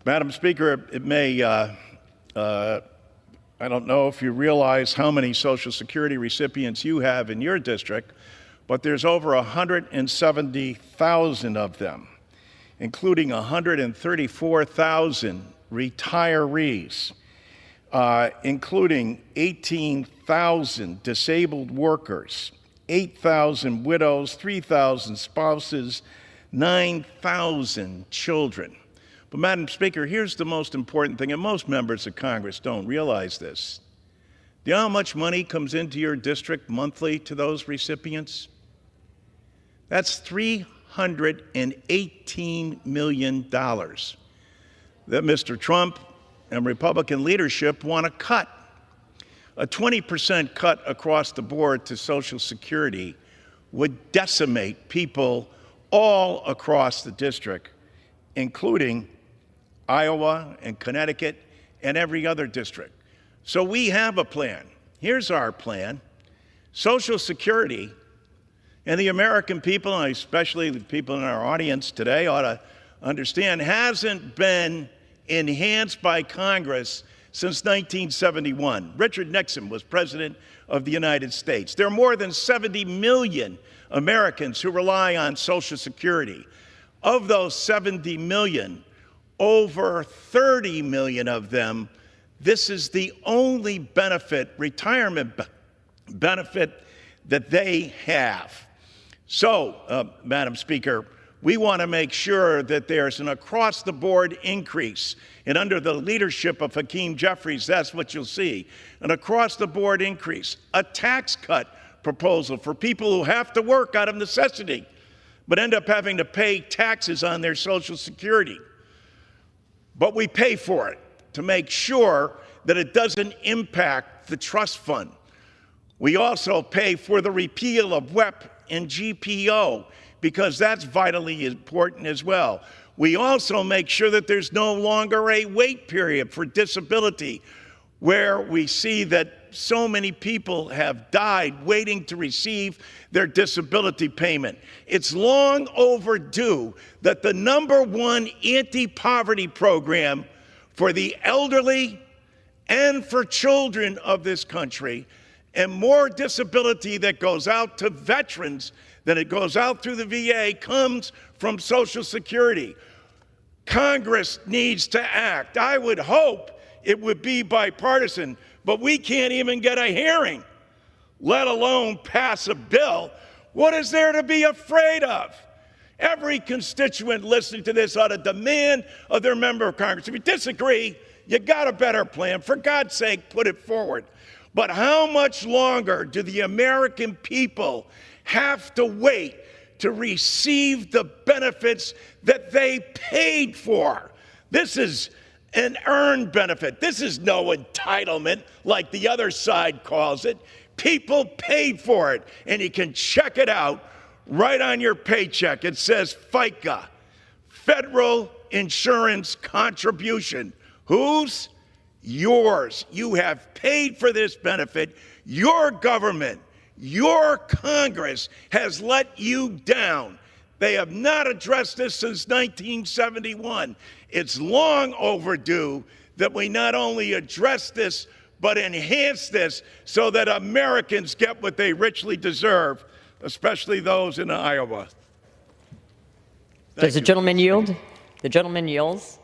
Madam Speaker, I don't know if you realize how many Social Security recipients you have in your district, but there's over 170,000 of them, including 134,000 retirees, including 18,000 disabled workers, 8,000 widows, 3,000 spouses, 9,000 children. But, Madam Speaker, here's the most important thing, and most members of Congress don't realize this. Do you know how much money comes into your district monthly to those recipients? That's $318 million that Mr. Trump and Republican leadership want to cut. A 20% cut across the board to Social Security would decimate people all across the district, including Iowa and Connecticut and every other district. So we have a plan. Here's our plan. Social Security, and the American people, and especially the people in our audience today, ought to understand, hasn't been enhanced by Congress since 1971. Richard Nixon was president of the United States. There are more than 70 million Americans who rely on Social Security. Of those 70 million, over 30 million of them, this is the only benefit, retirement benefit, that they have. So, Madam Speaker, we want to make sure that there's an across-the-board increase. And under the leadership of Hakeem Jeffries, that's what you'll see, an across-the-board increase, a tax cut proposal for people who have to work out of necessity, but end up having to pay taxes on their Social Security. But we pay for it to make sure that it doesn't impact the trust fund. We also pay for the repeal of WEP and GPO because that's vitally important as well. We also make sure that there's no longer a wait period for disability, where we see that so many people have died waiting to receive their disability payment. It's long overdue that the #1 anti-poverty program for the elderly and for children of this country, and more disability that goes out to veterans than it goes out through the VA, comes from Social Security. Congress needs to act. I would hope it would be bipartisan, but we can't even get a hearing, let alone pass a bill. What is there to be afraid of? Every constituent listening to this ought to demand of their member of Congress. If you disagree, you got a better plan. For God's sake, put it forward. But how much longer do the American people have to wait to receive the benefits that they paid for? This is an earned benefit. This is no entitlement like the other side calls it. People paid for it, and you can check it out right on your paycheck. It says FICA, Federal Insurance Contribution. Whose? Yours. You have paid for this benefit. Your government, your Congress has let you down. They have not addressed this since 1971. It's long overdue that we not only address this, but enhance this so that Americans get what they richly deserve, especially those in Iowa. Does the gentleman yield? The gentleman yields.